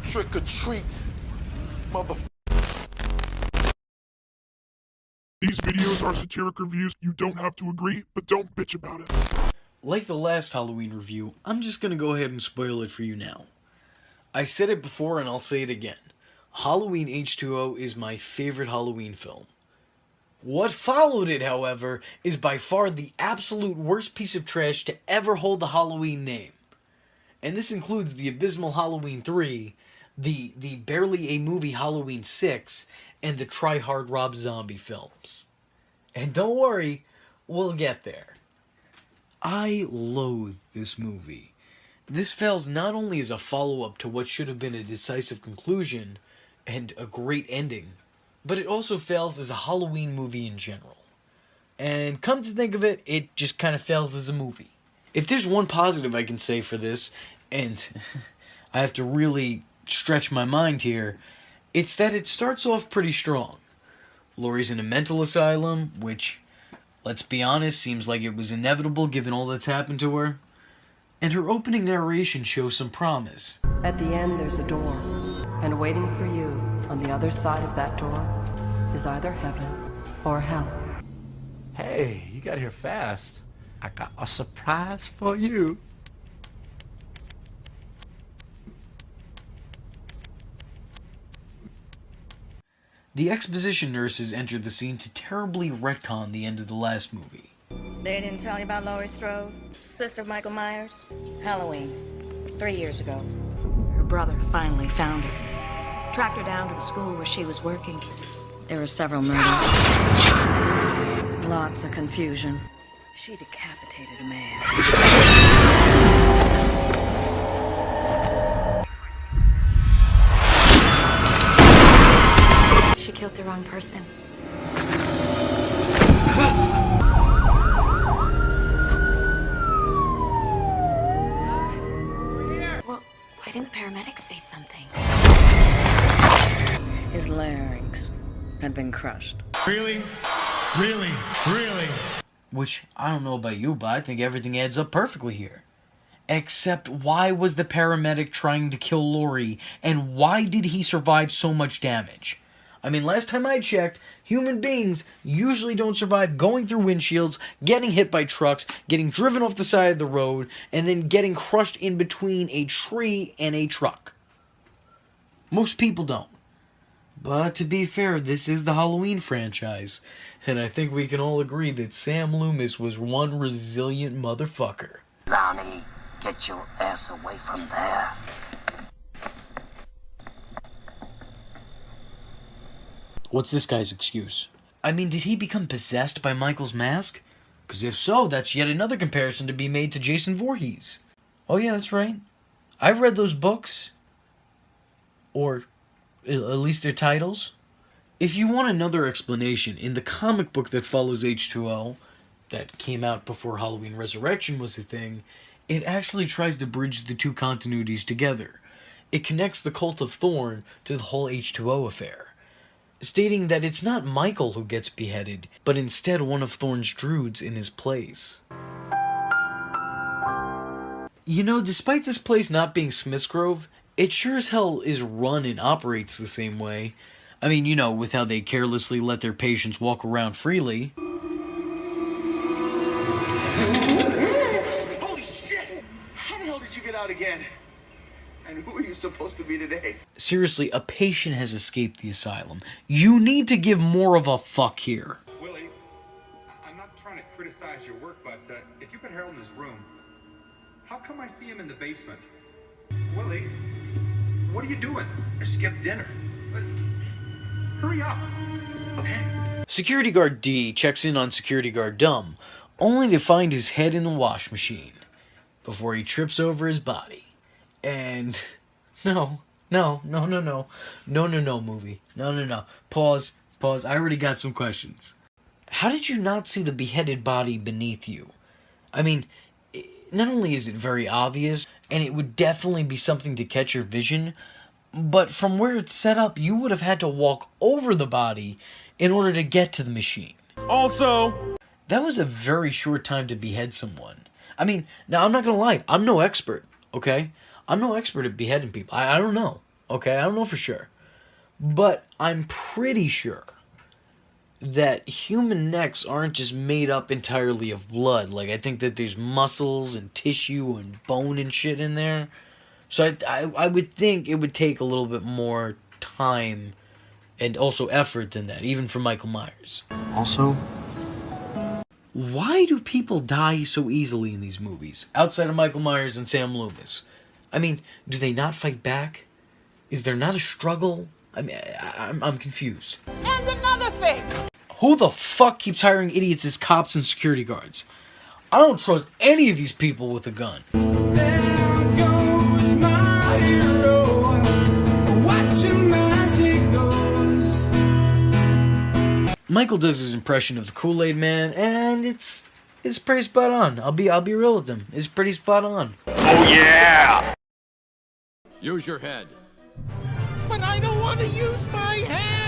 Trick or treat, mother. These videos are satiric reviews. You don't have to agree, but don't bitch about it. Like the last Halloween review, I'm just gonna go ahead and spoil it for you now. I said it before and I'll say it again. Halloween H2O is my favorite Halloween film. What followed it, however, is by far the absolute worst piece of trash to ever hold the Halloween name. And this includes the abysmal Halloween 3, the barely a movie Halloween 6, and the try-hard Rob Zombie films. And don't worry, we'll get there. I loathe this movie. This fails not only as a follow-up to what should have been a decisive conclusion and a great ending, but it also fails as a Halloween movie in general. And come to think of it, it just kind of fails as a movie. If there's one positive I can say for this, and I have to really stretch my mind here, it's that it starts off pretty strong. Laurie's in a mental asylum, which, let's be honest, seems like it was inevitable given all that's happened to her. And her opening narration shows some promise. At the end, there's a door, and waiting for you on the other side of that door is either heaven or hell. Hey, you got here fast. I got a surprise for you. The exposition nurses entered the scene to terribly retcon the end of the last movie. They didn't tell you about Laurie Strode, sister of Michael Myers? Halloween, 3 years ago. Her brother finally found her. Tracked her down to the school where she was working. There were several murders. Lots of confusion. She decapitated a man. She killed the wrong person. Well, why didn't the paramedics say something? His larynx had been crushed. Really? Really? Really? Which, I don't know about you, but I think everything adds up perfectly here. Except, why was the paramedic trying to kill Laurie, and why did he survive so much damage? I mean, last time I checked, human beings usually don't survive going through windshields, getting hit by trucks, getting driven off the side of the road, and then getting crushed in between a tree and a truck. Most people don't. But to be fair, this is the Halloween franchise, and I think we can all agree that Sam Loomis was one resilient motherfucker. Lonnie, get your ass away from there. What's this guy's excuse? I mean, did he become possessed by Michael's mask? Because if so, that's yet another comparison to be made to Jason Voorhees. Oh yeah, that's right. I've read those books. Or at least their titles. If you want another explanation, in the comic book that follows H2O, that came out before Halloween Resurrection was a thing, it actually tries to bridge the two continuities together. It connects the cult of Thorn to the whole H2O affair, stating that it's not Michael who gets beheaded, but instead one of Thorn's druids in his place. You know, despite this place not being Smithsgrove, it sure as hell is run and operates the same way. I mean, you know, with how they carelessly let their patients walk around freely. Holy shit! How the hell did you get out again? And who are you supposed to be today? Seriously, a patient has escaped the asylum. You need to give more of a fuck here. Willie, I'm not trying to criticize your work, but if you put Harold in his room, how come I see him in the basement? Willie, what are you doing? I skipped dinner. But, hurry up. Okay. Security guard D checks in on security guard Dumb, only to find his head in the wash machine, before he trips over his body. And no, movie. No. Pause. I already got some questions. How did you not see the beheaded body beneath you? I mean, not only is it very obvious, and it would definitely be something to catch your vision, but from where it's set up, you would have had to walk over the body in order to get to the machine. Also, That was a very short time to behead someone. I mean, now I'm not gonna lie, I'm no expert, okay? I'm no expert at beheading people. I don't know. Okay, I don't know for sure. But I'm pretty sure that human necks aren't just made up entirely of blood. Like, I think that there's muscles and tissue and bone and shit in there. So I would think it would take a little bit more time and also effort than that, even for Michael Myers. Also, why do people die so easily in these movies, outside of Michael Myers and Sam Loomis? I mean, do they not fight back? Is there not a struggle? I mean, I'm confused. And another thing! Who the fuck keeps hiring idiots as cops and security guards? I don't trust any of these people with a gun. There goes my hero, watching as he goes. Michael does his impression of the Kool-Aid Man, and it's pretty spot on. I'll be real with him. It's pretty spot on. Oh yeah! Use your head. But I don't want to use my head!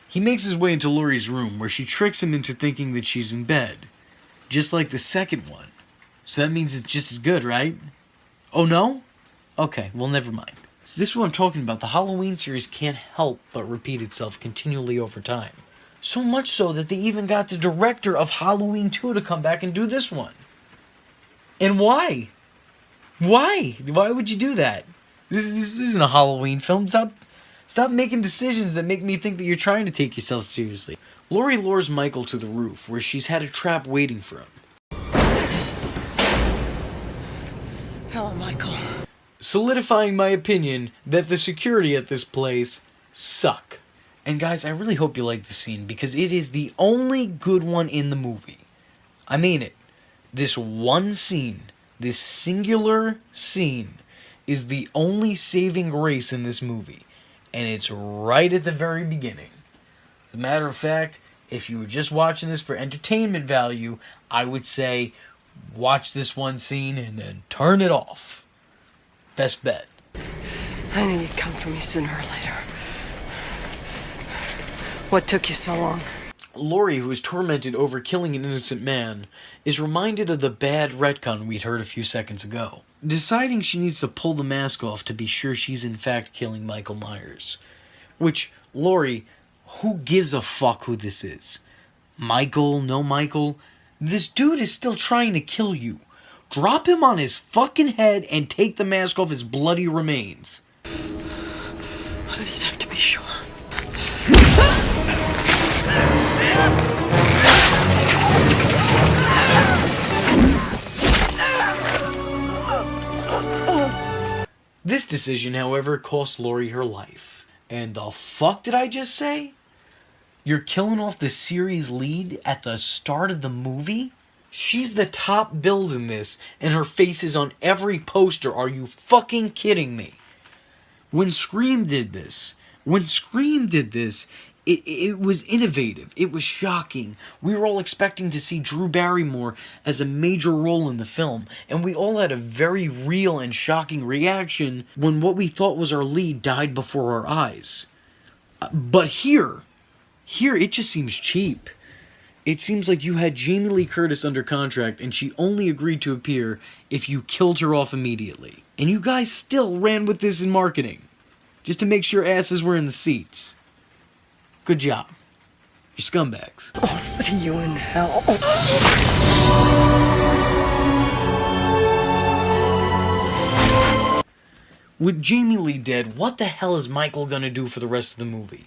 He makes his way into Laurie's room, where she tricks him into thinking that she's in bed. Just like the second one. So that means it's just as good, right? Oh no? Okay, well never mind. So this is what I'm talking about. The Halloween series can't help but repeat itself continually over time. So much so that they even got the director of Halloween 2 to come back and do this one. And why? Why? Why would you do that? This isn't a Halloween film. Stop making decisions that make me think that you're trying to take yourself seriously. Laurie lures Michael to the roof, where she's had a trap waiting for him. Hello, Michael. Solidifying my opinion that the security at this place suck. And guys, I really hope you like this scene, because it is the only good one in the movie. I mean it. This one scene, this singular scene, is the only saving grace in this movie. And it's right at the very beginning. As a matter of fact, if you were just watching this for entertainment value, I would say watch this one scene and then turn it off. Best bet. I knew you'd come for me sooner or later. What took you so long? Laurie, who is tormented over killing an innocent man, is reminded of the bad retcon we'd heard a few seconds ago, deciding she needs to pull the mask off to be sure she's in fact killing Michael Myers. Which, Laurie, who gives a fuck who this is? Michael, no Michael? This dude is still trying to kill you. Drop him on his fucking head and take the mask off his bloody remains. I just have to be sure. This decision, however, cost Laurie her life. And the fuck did I just say? You're killing off the series lead at the start of the movie? She's the top build in this, and her face is on every poster. Are you fucking kidding me? When Scream did this, it was innovative. It was shocking. We were all expecting to see Drew Barrymore as a major role in the film, and we all had a very real and shocking reaction when what we thought was our lead died before our eyes. But here, it just seems cheap. It seems like you had Jamie Lee Curtis under contract, and she only agreed to appear if you killed her off immediately. And you guys still ran with this in marketing, just to make sure asses were in the seats. Good job. You scumbags. I'll see you in hell. With Jamie Lee dead, what the hell is Michael gonna do for the rest of the movie?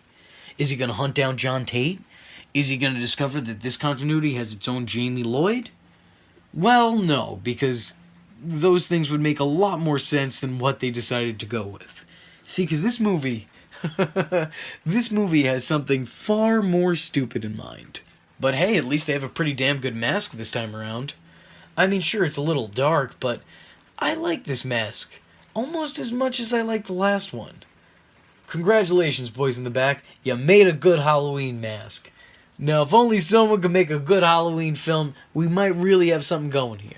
Is he gonna hunt down John Tate? Is he gonna discover that this continuity has its own Jamie Lloyd? Well, no, because those things would make a lot more sense than what they decided to go with. See, because this movie... this movie has something far more stupid in mind. But hey, at least they have a pretty damn good mask this time around. I mean, sure, it's a little dark, but I like this mask almost as much as I like the last one. Congratulations, boys in the back. You made a good Halloween mask. Now, if only someone could make a good Halloween film, we might really have something going here.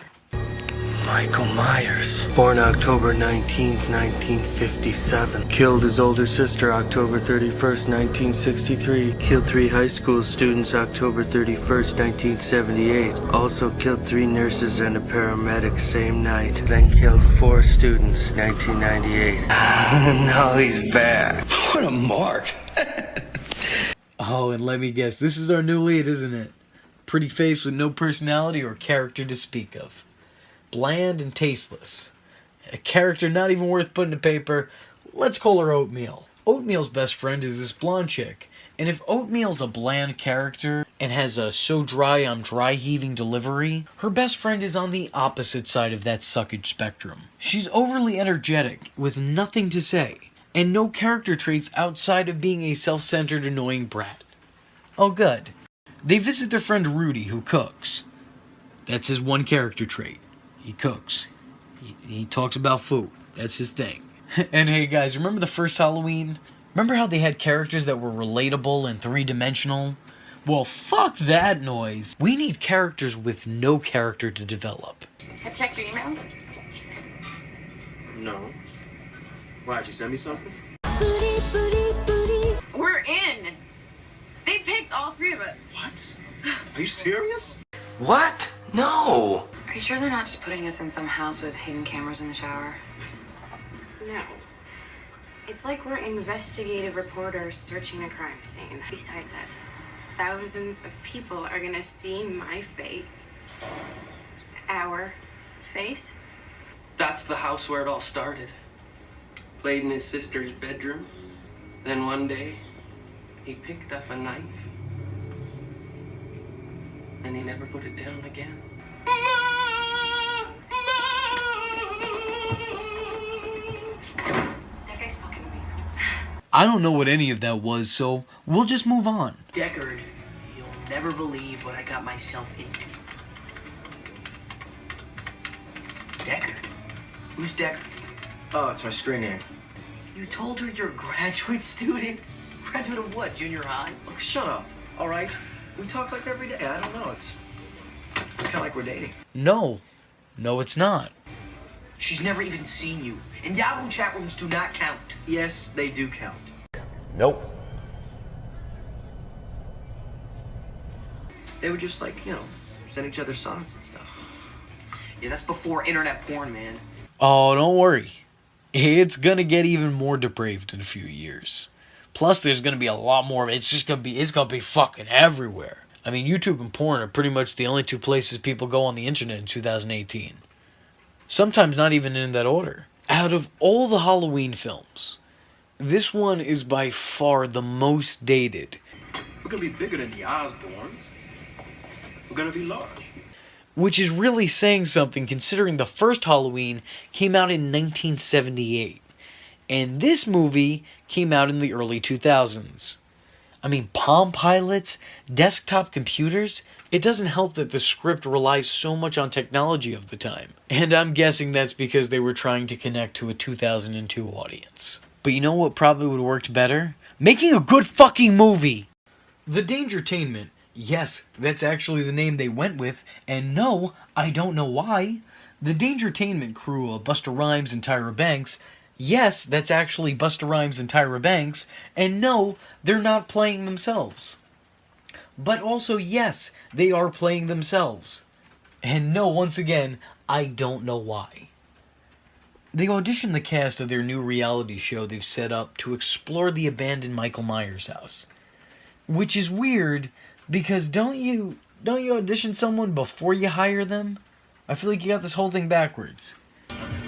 Michael Myers, born October 19th, 1957. Killed his older sister October 31st, 1963. Killed 3 high school students October 31st, 1978. Also killed 3 nurses and a paramedic same night. Then killed 4 students 1998. Now he's back. What a mark. Oh, and let me guess, this is our new lead, isn't it? Pretty face with no personality or character to speak of. Bland and tasteless. A character not even worth putting to paper. Let's call her Oatmeal. Oatmeal's best friend is this blonde chick. And if Oatmeal's a bland character and has a so dry I'm dry heaving delivery, her best friend is on the opposite side of that suckage spectrum. She's overly energetic with nothing to say and no character traits outside of being a self-centered annoying brat. Oh good. They visit their friend Rudy who cooks. That's his one character trait. He cooks. He talks about food. That's his thing. And hey guys, remember the first Halloween? Remember how they had characters that were relatable and 3-dimensional? Well, fuck that noise. We need characters with no character to develop. Have checked your email? No. Why'd you send me something? We're in! They picked all 3 of us. What? Are you serious? What? No. Are you sure they're not just putting us in some house with hidden cameras in the shower? No. It's like we're investigative reporters searching a crime scene. Besides that, thousands of people are gonna see my face. Our face? That's the house where it all started. Played in his sister's bedroom. Then one day, he picked up a knife. And he never put it down again. That guy's fucking weird. I don't know what any of that was, so we'll just move on. Deckard, you'll never believe what I got myself into. Deckard? Who's Deckard? Oh, it's my screen name. You told her you're a graduate student? Graduate of what, junior high? Look, shut up, all right? We talk like every day. I don't know. It's kind of like we're dating. No, it's not. She's never even seen you. And Yahoo chat rooms do not count. Yes, they do count. Nope. They were just like, send each other songs and stuff. Yeah, that's before internet porn, man. Oh, don't worry. It's gonna get even more depraved in a few years. Plus, there's gonna be a lot more of it. It's gonna be fucking everywhere. I mean, YouTube and porn are pretty much the only 2 places people go on the internet in 2018. Sometimes not even in that order. Out of all the Halloween films, this one is by far the most dated. We're gonna be bigger than the Osbournes. We're gonna be large. Which is really saying something considering the first Halloween came out in 1978. And this movie came out in the early 2000s. I mean, Palm Pilots, desktop computers, it doesn't help that the script relies so much on technology of the time. And I'm guessing that's because they were trying to connect to a 2002 audience. But you know what probably would have worked better? Making a good fucking movie! The Dangertainment. Yes, that's actually the name they went with, and no, I don't know why. The Dangertainment crew of Busta Rhymes and Tyra Banks. Yes, that's actually Busta Rhymes and Tyra Banks, and no, they're not playing themselves. But also, yes, they are playing themselves. And no, once again, I don't know why. They auditioned the cast of their new reality show they've set up to explore the abandoned Michael Myers house. Which is weird, because don't you audition someone before you hire them? I feel like you got this whole thing backwards.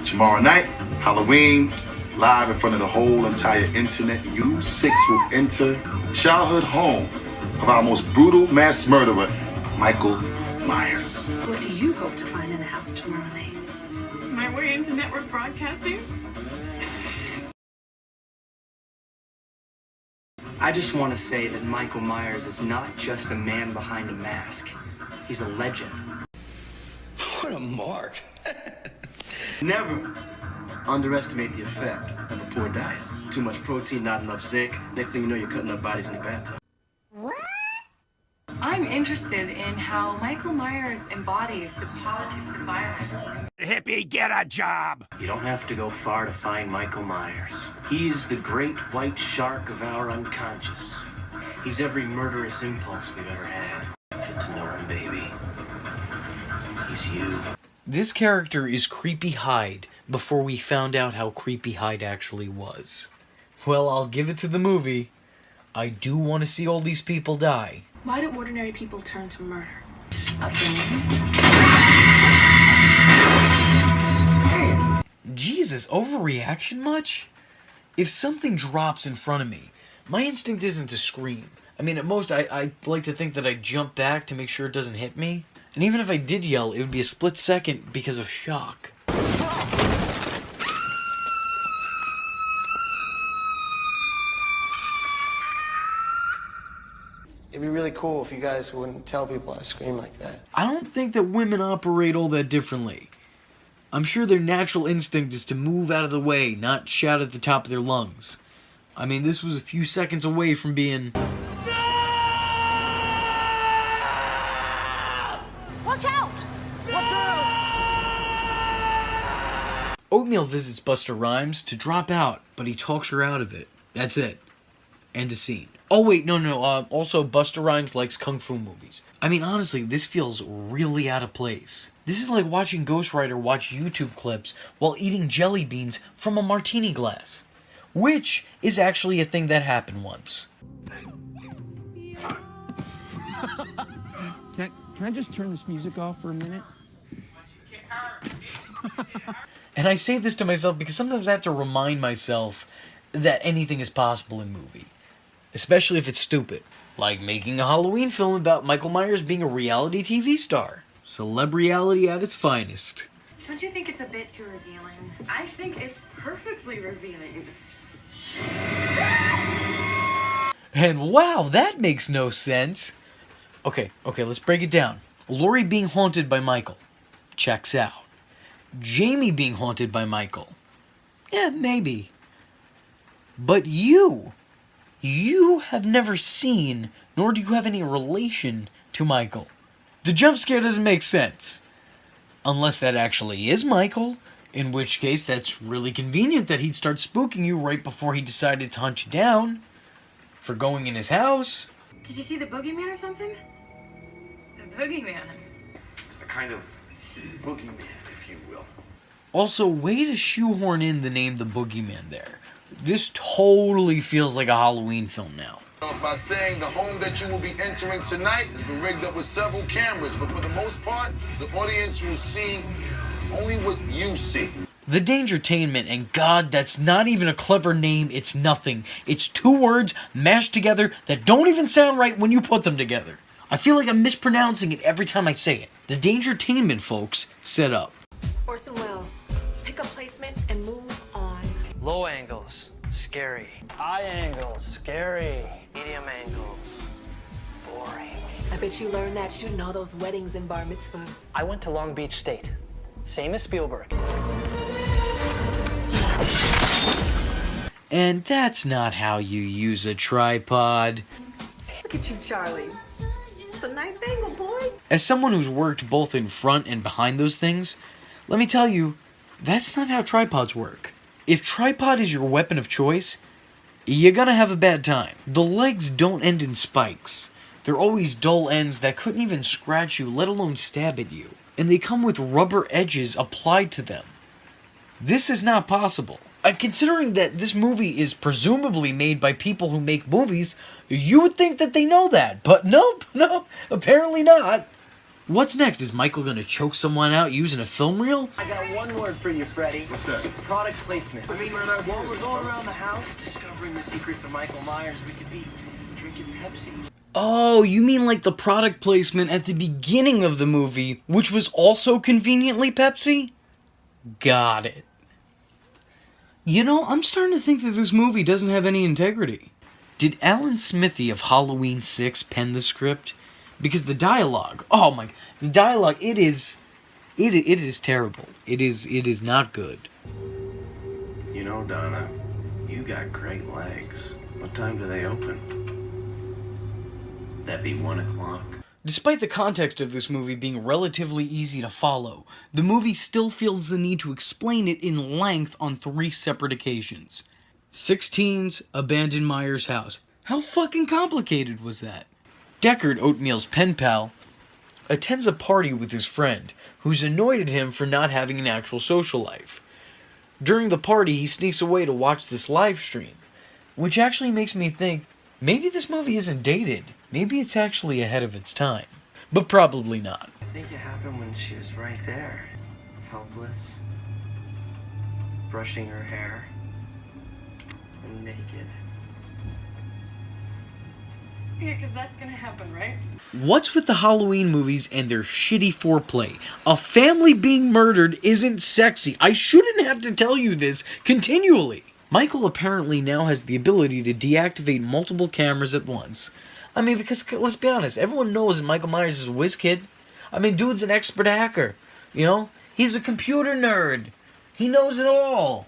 Tomorrow night, Halloween, live in front of the whole entire internet, you 6 will enter the childhood home of our most brutal mass murderer, Michael Myers. What do you hope to find in the house tomorrow night? My way into network broadcasting? I just want to say that Michael Myers is not just a man behind a mask. He's a legend. What a mark. Never underestimate the effect of a poor diet. Too much protein, not enough zinc. Next thing you know, you're cutting up bodies in the bathtub. I I'm interested in how Michael Myers embodies the politics of violence. Hippie, get a job! You don't have to go far to find Michael Myers. He's the great white shark of our unconscious. He's every murderous impulse we've ever had. Get to know him, baby. He's you. This character is Creepy Hyde before we found out how creepy Hyde actually was. Well, I'll give it to the movie. I do want to see all these people die. Why do ordinary people turn to murder? Jesus, overreaction much? If something drops in front of me, my instinct isn't to scream. I mean, at most, I like to think that I jump back to make sure it doesn't hit me. And even if I did yell, it would be a split second because of shock. It'd be really cool if you guys wouldn't tell people I scream like that. I don't think that women operate all that differently. I'm sure their natural instinct is to move out of the way, not shout at the top of their lungs. I mean, this was a few seconds away from being... Watch out! Oatmeal visits Busta Rhymes to drop out, but he talks her out of it. That's it. End of scene. Oh wait, no. Also, Busta Rhymes likes kung fu movies. I mean, honestly, this feels really out of place. This is like watching Ghost Rider watch YouTube clips while eating jelly beans from a martini glass. Which is actually a thing that happened once. Can I just turn this music off for a minute? And I say this to myself because sometimes I have to remind myself that anything is possible in movie. Especially if it's stupid. Like making a Halloween film about Michael Myers being a reality TV star. Celeb-reality at its finest. Don't you think it's a bit too revealing? I think it's perfectly revealing. And wow, that makes no sense. Okay, let's break it down. Laurie being haunted by Michael. Checks out. Jamie being haunted by Michael. Yeah, maybe. But you have never seen, nor do you have any relation to Michael. The jump scare doesn't make sense. Unless that actually is Michael, in which case that's really convenient that he'd start spooking you right before he decided to hunt you down for going in his house. Did you see the boogeyman or something? The boogeyman? A kind of boogeyman, if you will. Also, way to shoehorn in the name The Boogeyman there. This totally feels like a Halloween film now. By saying the home that you will be entering tonight has been rigged up with several cameras, but for the most part, the audience will see only what you see. The Dangertainment, and God, that's not even a clever name, it's nothing. It's two words mashed together that don't even sound right when you put them together. I feel like I'm mispronouncing it every time I say it. The Dangertainment, folks, set up. Orson Welles, pick a placement and move on. Low angles, scary. High angles, scary. Medium angles, boring. I bet you learned that shooting all those weddings and bar mitzvahs. I went to Long Beach State. Same as Spielberg. And that's not how you use a tripod. Look at you, Charlie. It's a nice angle, boy. As someone who's worked both in front and behind those things, let me tell you, that's not how tripods work. If tripod is your weapon of choice, you're gonna have a bad time. The legs don't end in spikes. They're always dull ends that couldn't even scratch you, let alone stab at you. And they come with rubber edges applied to them. This is not possible. Considering that this movie is presumably made by people who make movies, you would think that they know that. But nope, apparently not. What's next? Is Michael gonna choke someone out using a film reel? I got one word for you, Freddy. What's that? Product placement. I mean, while we're going around the house discovering the secrets of Michael Myers, we could be drinking Pepsi. Oh, you mean like the product placement at the beginning of the movie, which was also conveniently Pepsi? Got it. You know, I'm starting to think that this movie doesn't have any integrity. Did Alan Smithy of Halloween 6 pen the script? Because the dialogue, the dialogue, it is terrible. It is not good. You know, Donna, you got great legs. What time do they open? That'd be 1 o'clock. Despite the context of this movie being relatively easy to follow, the movie still feels the need to explain it in length on 3 separate occasions. 6 teens abandon Myers' house. How fucking complicated was that? Deckard, Oatmeal's pen pal, attends a party with his friend, who's annoyed at him for not having an actual social life. During the party, he sneaks away to watch this live stream, which actually makes me think, maybe this movie isn't dated. Maybe it's actually ahead of its time. But probably not. I think it happened when she was right there. Helpless. Brushing her hair. And naked. Yeah, because that's gonna happen, right? What's with the Halloween movies and their shitty foreplay? A family being murdered isn't sexy. I shouldn't have to tell you this continually. Michael apparently now has the ability to deactivate multiple cameras at once. I mean, because, let's be honest, everyone knows that Michael Myers is a whiz kid. I mean, dude's an expert hacker, you know? He's a computer nerd. He knows it all.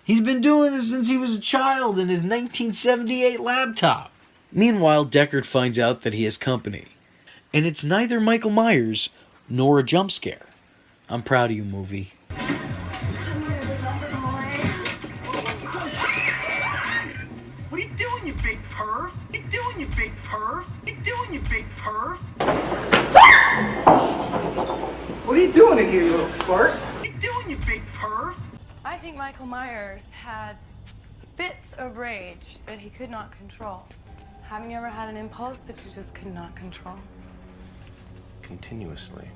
He's been doing this since he was a child in his 1978 laptop. Meanwhile, Deckard finds out that he has company. And it's neither Michael Myers nor a jump scare. I'm proud of you, movie. What are you doing, you big perv? What are you doing, you big perv? What are you doing, you big perv? What are you doing in here, you little farce? What are you doing, you big perv? I think Michael Myers had fits of rage that he could not control. Having you ever had an impulse that you just could not control? Continuously.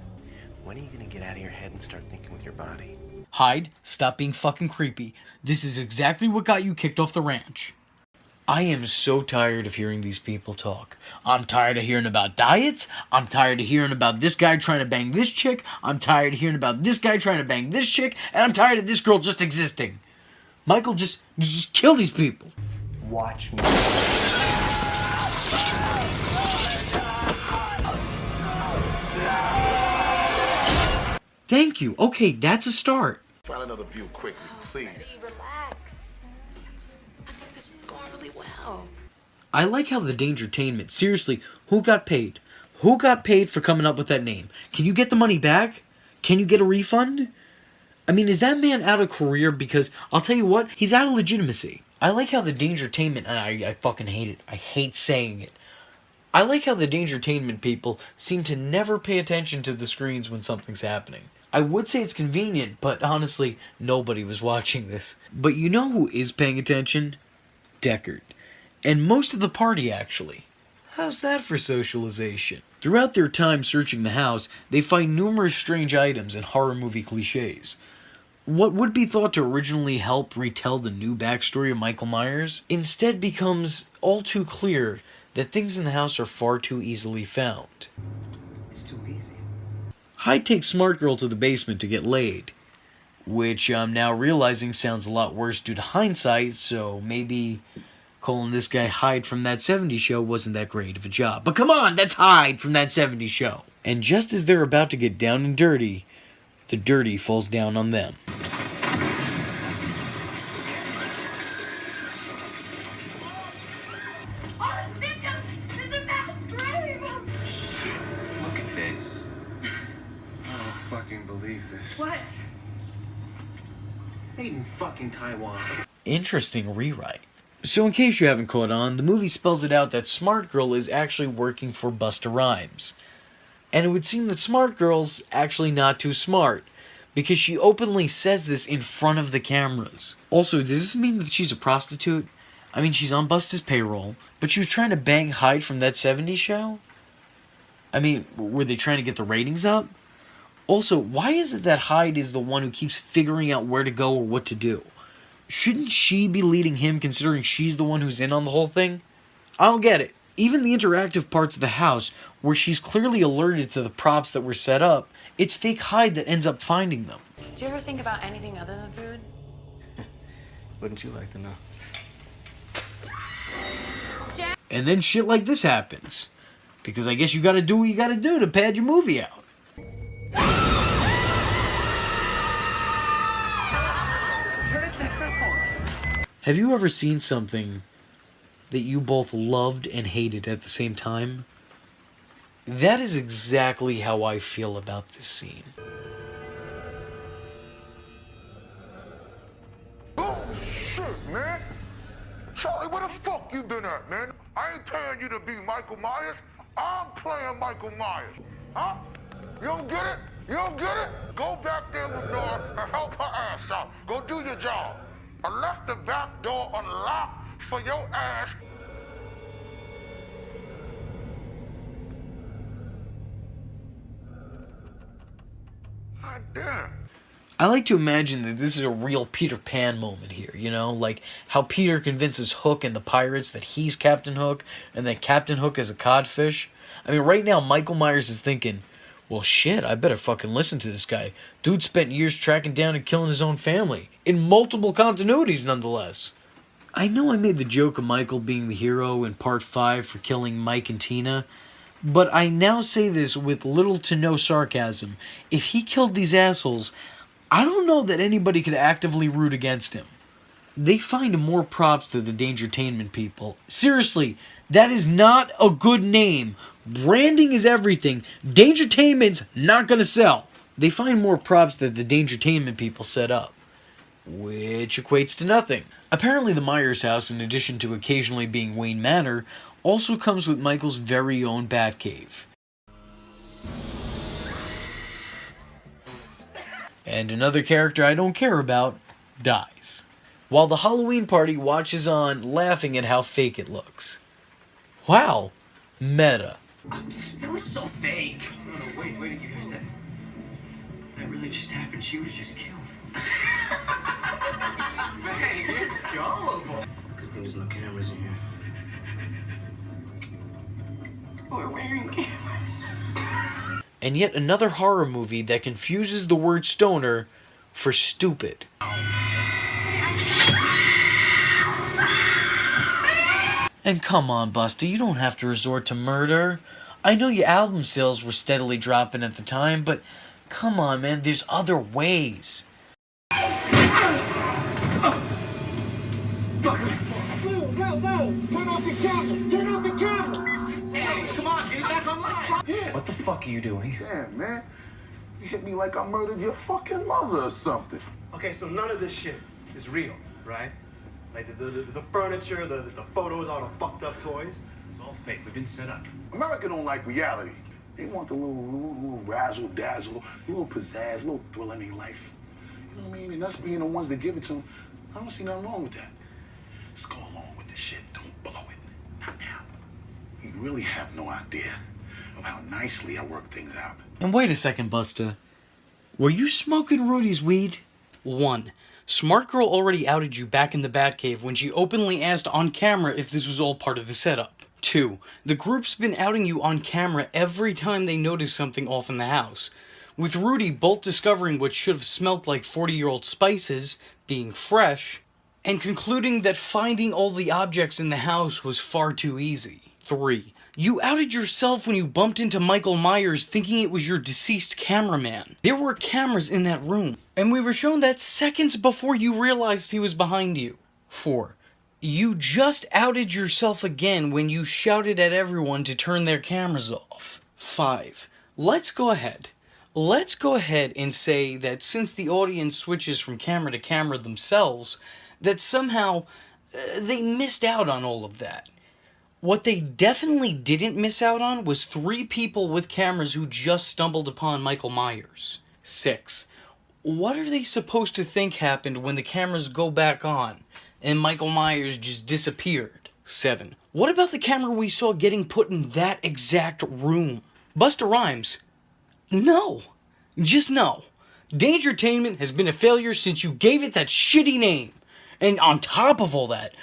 When are you gonna get out of your head and start thinking with your body? Hyde, stop being fucking creepy. This is exactly what got you kicked off the ranch. I am so tired of hearing these people talk. I'm tired of hearing about diets. I'm tired of hearing about this guy trying to bang this chick. I'm tired of hearing about this guy trying to bang this chick. And I'm tired of this girl just existing. Michael, just kill these people. Watch me. Thank you. Okay, that's a start. Find another view quickly, please. Relax. I think this is going really well. I like how the Dangertainment, seriously, who got paid? Who got paid for coming up with that name? Can you get the money back? Can you get a refund? I mean, is that man out of career? Because, I'll tell you what, he's out of legitimacy. I like how the Dangertainment, and I fucking hate it. I hate saying it. I like how the Dangertainment people seem to never pay attention to the screens when something's happening. I would say it's convenient, but honestly, nobody was watching this. But you know who is paying attention? Deckard. And most of the party, actually. How's that for socialization? Throughout their time searching the house, they find numerous strange items and horror movie cliches. What would be thought to originally help retell the new backstory of Michael Myers, instead becomes all too clear that things in the house are far too easily found. It's too easy. Hyde takes Smart Girl to the basement to get laid, which I'm now realizing sounds a lot worse due to hindsight, so maybe calling this guy Hyde from That 70s Show wasn't that great of a job. But come on, that's Hyde from That 70s Show. And just as they're about to get down and dirty, the dirty falls down on them. Look at this. I don't fucking believe this. What? Made in fucking Taiwan. Interesting rewrite. So in case you haven't caught on, the movie spells it out that Smart Girl is actually working for Busta Rhymes. And it would seem that Smart Girl's actually not too smart, because she openly says this in front of the cameras. Also, does this mean that she's a prostitute? I mean, she's on Busta's payroll, but she was trying to bang Hyde from That 70s Show? I mean, were they trying to get the ratings up? Also, why is it that Hyde is the one who keeps figuring out where to go or what to do? Shouldn't she be leading him, considering she's the one who's in on the whole thing? I don't get it. Even the interactive parts of the house, where she's clearly alerted to the props that were set up, it's fake Hyde that ends up finding them. Do you ever think about anything other than food? Wouldn't you like to know? And then shit like this happens. Because I guess you gotta do what you gotta do to pad your movie out. Turn it down. Have you ever seen something that you both loved and hated at the same time? That is exactly how I feel about this scene. Oh, shit, man. Charlie, where the fuck you been at, man? I ain't paying you to be Michael Myers. I'm playing Michael Myers. Huh? You don't get it? You don't get it? Go back there with Nora and help her ass out. Go do your job. I left the back door unlocked for your ass. God damn. I like to imagine that this is a real Peter Pan moment here, you know? Like how Peter convinces Hook and the pirates that he's Captain Hook and that Captain Hook is a codfish. I mean, right now, Michael Myers is thinking, well, shit, I better fucking listen to this guy. Dude spent years tracking down and killing his own family. In multiple continuities, nonetheless. I know I made the joke of Michael being the hero in Part 5 for killing Mike and Tina, but I now say this with little to no sarcasm. If he killed these assholes, I don't know that anybody could actively root against him. They find more props to the Dangertainment people. Seriously, that is not a good name. Branding is everything. Dangertainment's not gonna sell. They find more props that the Dangertainment people set up, which equates to nothing. Apparently the Myers house, in addition to occasionally being Wayne Manor, also comes with Michael's very own Batcave. And another character I don't care about dies, while the Halloween party watches on, laughing at how fake it looks. Wow, meta. That was so fake. No, wait, you guys, that really just happened. She was just killed. Man, you're gullible. It's a good thing there's no cameras in here. We're wearing cameras. And yet another horror movie that confuses the word stoner for stupid. And come on, Buster, you don't have to resort to murder. I know your album sales were steadily dropping at the time, but come on, man, there's other ways. Turn off the camera! Turn off the camera! Hey, come on, get back online! Yeah. What the fuck are you doing? Damn, man. You hit me like I murdered your fucking mother or something. Okay, so none of this shit is real, right? Like the furniture, the photos, all the fucked up toys. It's all fake. We've been set up. America don't like reality. They want the little razzle dazzle, little pizzazz, little thrill in their life. You know what I mean? And us being the ones that give it to them, I don't see nothing wrong with that. Just go along with the shit. Don't blow it. Not now. You really have no idea of how nicely I work things out. And wait a second, Busta. Were you smoking Rudy's weed? 1. Smart Girl already outed you back in the Batcave when she openly asked on camera if this was all part of the setup. 2. The group's been outing you on camera every time they notice something off in the house, with Rudy both discovering what should have smelt like 40-year-old spices, being fresh, and concluding that finding all the objects in the house was far too easy. 3. You outed yourself when you bumped into Michael Myers thinking it was your deceased cameraman. There were cameras in that room, and we were shown that seconds before you realized he was behind you. 4. You just outed yourself again when you shouted at everyone to turn their cameras off. 5. Let's go ahead and say that since the audience switches from camera to camera themselves, that somehow they missed out on all of that. What they definitely didn't miss out on was 3 people with cameras who just stumbled upon Michael Myers. 6. What are they supposed to think happened when the cameras go back on and Michael Myers just disappeared? 7. What about the camera we saw getting put in that exact room? Busta Rhymes. No. Just no. Dangertainment has been a failure since you gave it that shitty name. And on top of all that,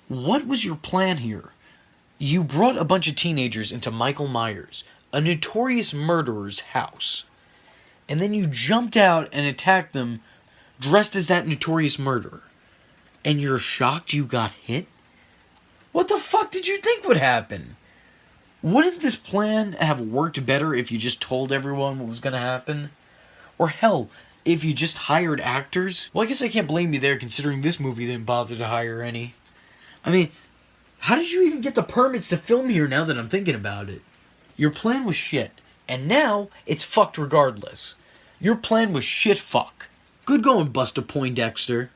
what was your plan here? You brought a bunch of teenagers into Michael Myers, a notorious murderer's house. And then you jumped out and attacked them dressed as that notorious murderer. And you're shocked you got hit? What the fuck did you think would happen? Wouldn't this plan have worked better if you just told everyone what was going to happen? Or hell, if you just hired actors? Well, I guess I can't blame you there considering this movie didn't bother to hire any. I mean, How did you even get the permits to film here now that I'm thinking about it? Your plan was shit, and now it's fucked regardless. Your plan was shit fuck. Good going, Buster Poindexter.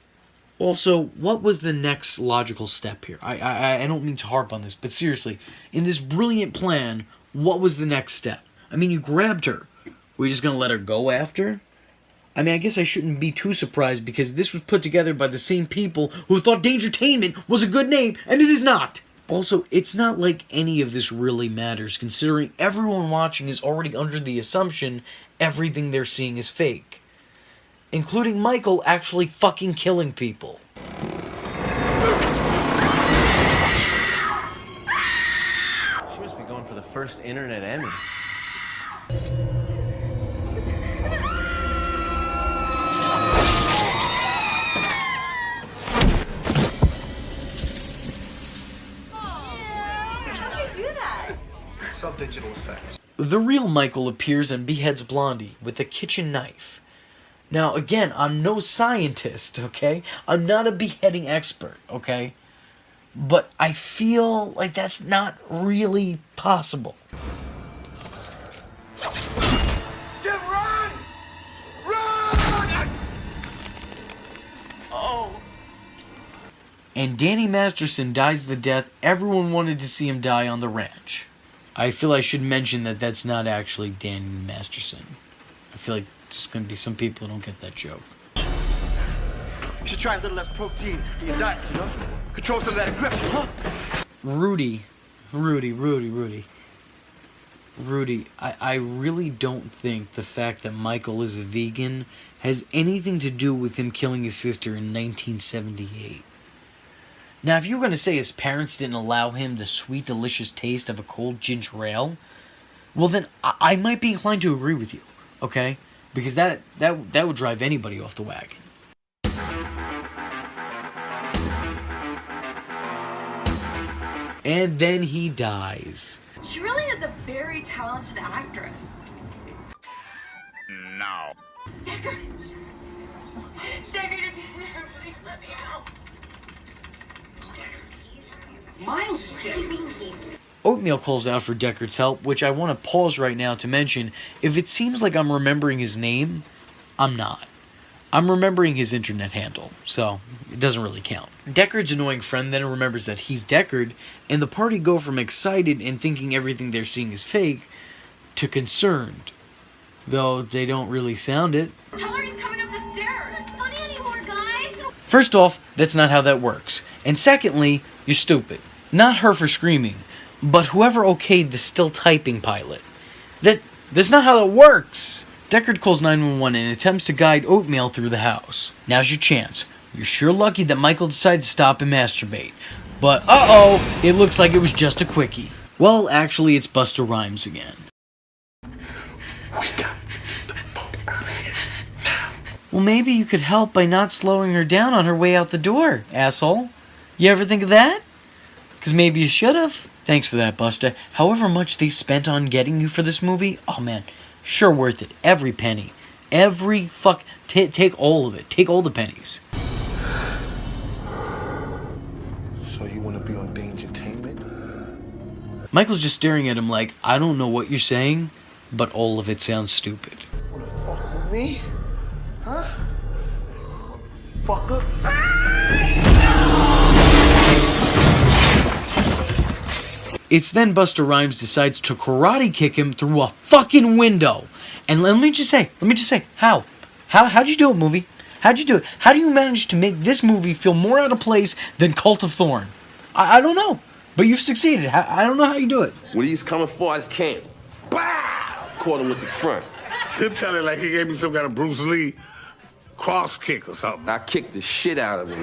Also, what was the next logical step here? I don't mean to harp on this, but seriously, in this brilliant plan, what was the next step? I mean, you grabbed her. Were you just gonna let her go after? I mean, I guess I shouldn't be too surprised because this was put together by the same people who thought Dangertainment was a good name, and it is not! Also, it's not like any of this really matters, considering everyone watching is already under the assumption everything they're seeing is fake. Including Michael actually fucking killing people. She must be going for the first internet Emmy. Some digital effects. The real Michael appears and beheads Blondie with a kitchen knife. Now, again, I'm no scientist, okay? I'm not a beheading expert, okay? But I feel like that's not really possible. Jim, run! Run! Oh. And Danny Masterson dies the death everyone wanted to see him die on the ranch. I feel I should mention that that's not actually Danny Masterson. I feel like there's going to be some people who don't get that joke. You should try a little less protein in your diet, you know? Control some of that aggression, huh? Rudy, I really don't think the fact that Michael is a vegan has anything to do with him killing his sister in 1978. Now, if you were going to say his parents didn't allow him the sweet, delicious taste of a cold ginger ale, well then, I might be inclined to agree with you, okay? Because that would drive anybody off the wagon. And then he dies. She really is a very talented actress. No. Deckard! Deckard, if you're there, please let me out. Miles is dead. Oatmeal calls out for Deckard's help, which I want to pause right now to mention. If it seems like I'm remembering his name, I'm not. I'm remembering his internet handle, so it doesn't really count. Deckard's annoying friend then remembers that he's Deckard, and the party go from excited and thinking everything they're seeing is fake, to concerned. Though they don't really sound it. Tell her he's coming up the stairs. It's not funny anymore, guys. First off, that's not how that works. And secondly, you're stupid. Not her for screaming, but whoever okayed the still typing pilot. That's not how that works. Deckard calls 911 and attempts to guide Oatmeal through the house. Now's your chance. You're sure lucky that Michael decided to stop and masturbate. But uh-oh, it looks like it was just a quickie. Well, actually, it's Busta Rhymes again. Well, maybe you could help by not slowing her down on her way out the door, asshole. You ever think of that? Because maybe you should have. Thanks for that, Busta. However much they spent on getting you for this movie, oh man, sure worth it. Every penny. Every fuck... Take all of it. Take all the pennies. So you want to be on Dangertainment? Michael's just staring at him like, I don't know what you're saying, but all of it sounds stupid. Wanna fuck with me? Huh? Fucker. It's then Busta Rhymes decides to karate kick him through a fucking window. And let me just say, how? How'd you do it, movie? How'd you do it? How do you manage to make this movie feel more out of place than Cult of Thorn? I don't know, but you've succeeded. I don't know how you do it. What he's coming for, I just came. Bow! Caught him with the front. He'll tell it like he gave me some kind of Bruce Lee cross kick or something. I kicked the shit out of him.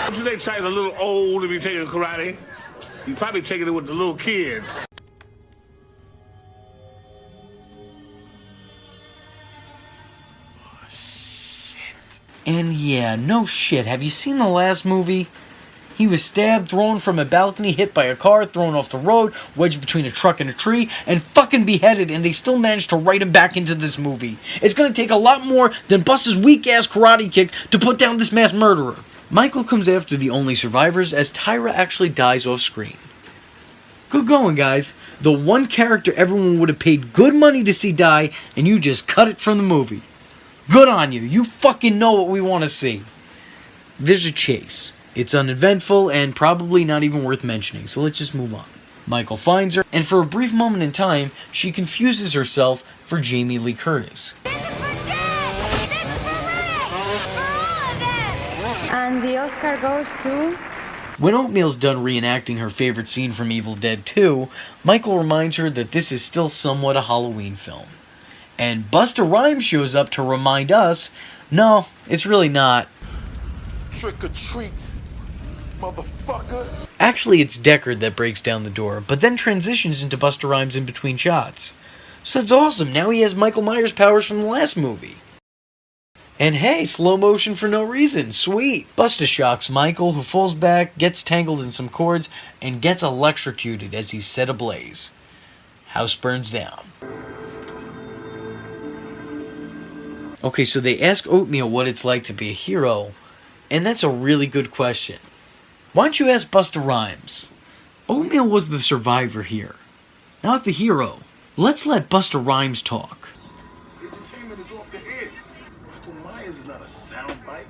Don't you think China's a little old to be taking karate? He's probably taking it with the little kids. And yeah, no shit. Have you seen the last movie? He was stabbed, thrown from a balcony, hit by a car, thrown off the road, wedged between a truck and a tree, and fucking beheaded, and they still managed to write him back into this movie. It's gonna take a lot more than Busta's weak-ass karate kick to put down this mass murderer. Michael comes after the only survivors as Tyra actually dies off screen. Good going, guys. The one character everyone would have paid good money to see die, and you just cut it from the movie. Good on you. You fucking know what we want to see. There's a chase. It's uneventful and probably not even worth mentioning, so let's just move on. Michael finds her, and for a brief moment in time, she confuses herself for Jamie Lee Curtis. And the Oscar goes to... When Oatmeal's done reenacting her favorite scene from Evil Dead 2, Michael reminds her that this is still somewhat a Halloween film. And Busta Rhymes shows up to remind us, no, it's really not. Trick or treat, motherfucker. Actually, it's Deckard that breaks down the door, but then transitions into Busta Rhymes in between shots. So it's awesome, now he has Michael Myers' powers from the last movie. And hey, slow motion for no reason, sweet! Busta shocks Michael, who falls back, gets tangled in some cords, and gets electrocuted as he's set ablaze. House burns down. Okay, so they ask Oatmeal what it's like to be a hero, and that's a really good question. Why don't you ask Busta Rhymes? Oatmeal was the survivor here, not the hero. Let's let Busta Rhymes talk. Entertainment is off the air. Michael Myers is not a soundbite,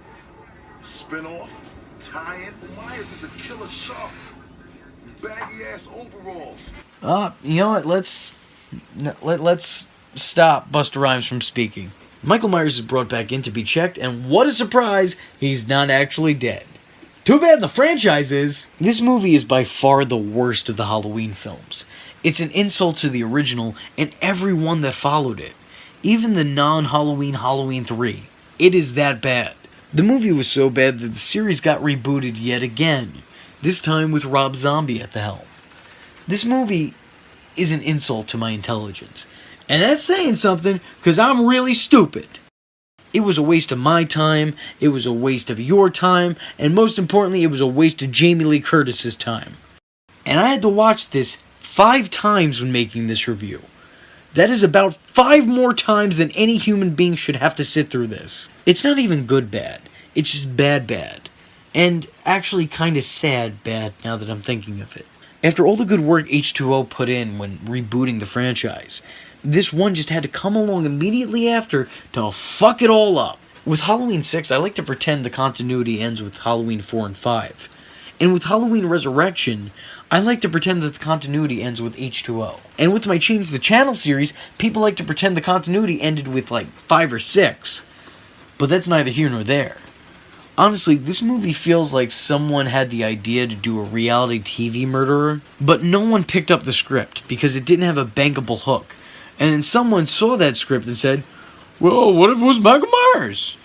spin-off, tie-in. Myers is a killer shark. Baggy-ass overalls. You know what, let's stop Busta Rhymes from speaking. Michael Myers is brought back in to be checked, and what a surprise, he's not actually dead. Too bad the franchise is. This movie is by far the worst of the Halloween films. It's an insult to the original and everyone that followed it. Even the non-Halloween Halloween 3. It is that bad. The movie was so bad that the series got rebooted yet again. This time with Rob Zombie at the helm. This movie is an insult to my intelligence. And that's saying something, because I'm really stupid. It was a waste of my time, it was a waste of your time, and most importantly, it was a waste of Jamie Lee Curtis's time. And I had to watch this 5 times when making this review. That is about 5 more times than any human being should have to sit through this. It's not even good bad, it's just bad. And actually kind of sad bad now that I'm thinking of it. After all the good work H2O put in when rebooting the franchise, this one just had to come along immediately after to fuck it all up. With Halloween 6, I like to pretend the continuity ends with Halloween 4 and 5. And with Halloween Resurrection, I like to pretend that the continuity ends with H2O. And with my Change the Channel series, people like to pretend the continuity ended with like 5 or 6. But that's neither here nor there. Honestly, this movie feels like someone had the idea to do a reality TV murderer, but no one picked up the script because it didn't have a bankable hook. And then someone saw that script and said, well, what if it was Michael Myers?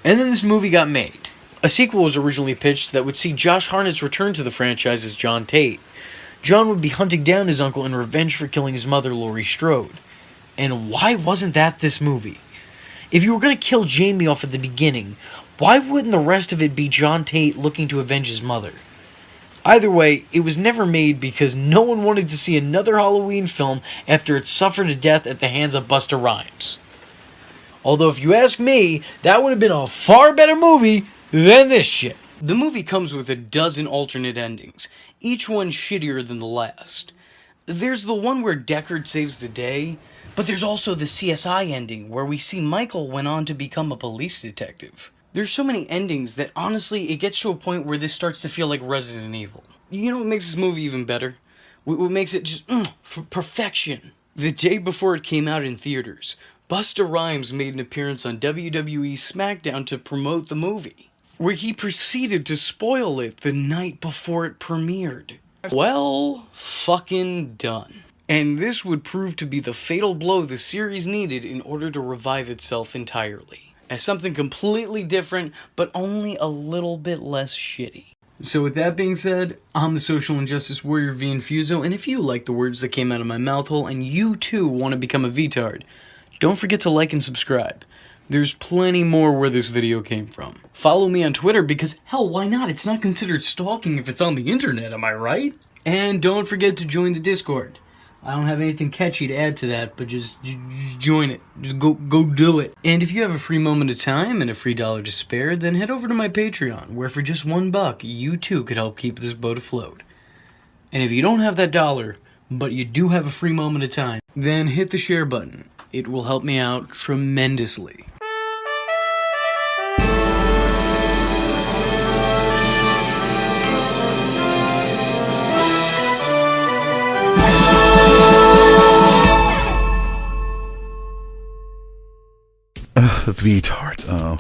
And then this movie got made. A sequel was originally pitched that would see Josh Hartnett's return to the franchise as John Tate. John would be hunting down his uncle in revenge for killing his mother, Laurie Strode. And why wasn't that this movie? If you were going to kill Jamie off at the beginning, why wouldn't the rest of it be John Tate looking to avenge his mother? Either way, it was never made because no one wanted to see another Halloween film after it suffered a death at the hands of Busta Rhymes. Although if you ask me, that would have been a far better movie than this shit. The movie comes with a dozen alternate endings, each one shittier than the last. There's the one where Deckard saves the day, but there's also the CSI ending where we see Michael went on to become a police detective. There's so many endings that honestly it gets to a point where this starts to feel like Resident Evil. You know what makes this movie even better? What makes it just perfection? The day before it came out in theaters, Busta Rhymes made an appearance on WWE SmackDown to promote the movie, where he proceeded to spoil it the night before it premiered. Well, fucking done. And this would prove to be the fatal blow the series needed in order to revive itself entirely. As something completely different, but only a little bit less shitty. So with that being said, I'm the Social Injustice Warrior V Infuso, and if you like the words that came out of my mouth hole and you too want to become a VTard, don't forget to like and subscribe. There's plenty more where this video came from. Follow me on Twitter because, hell, why not? It's not considered stalking if it's on the internet, am I right? And don't forget to join the Discord. I don't have anything catchy to add to that, but just join it. Just go do it. And if you have a free moment of time and a free $1 to spare, then head over to my Patreon, where for just $1, you too could help keep this boat afloat. And if you don't have that $1, but you do have a free moment of time, then hit the share button. It will help me out tremendously. V-tart, oh.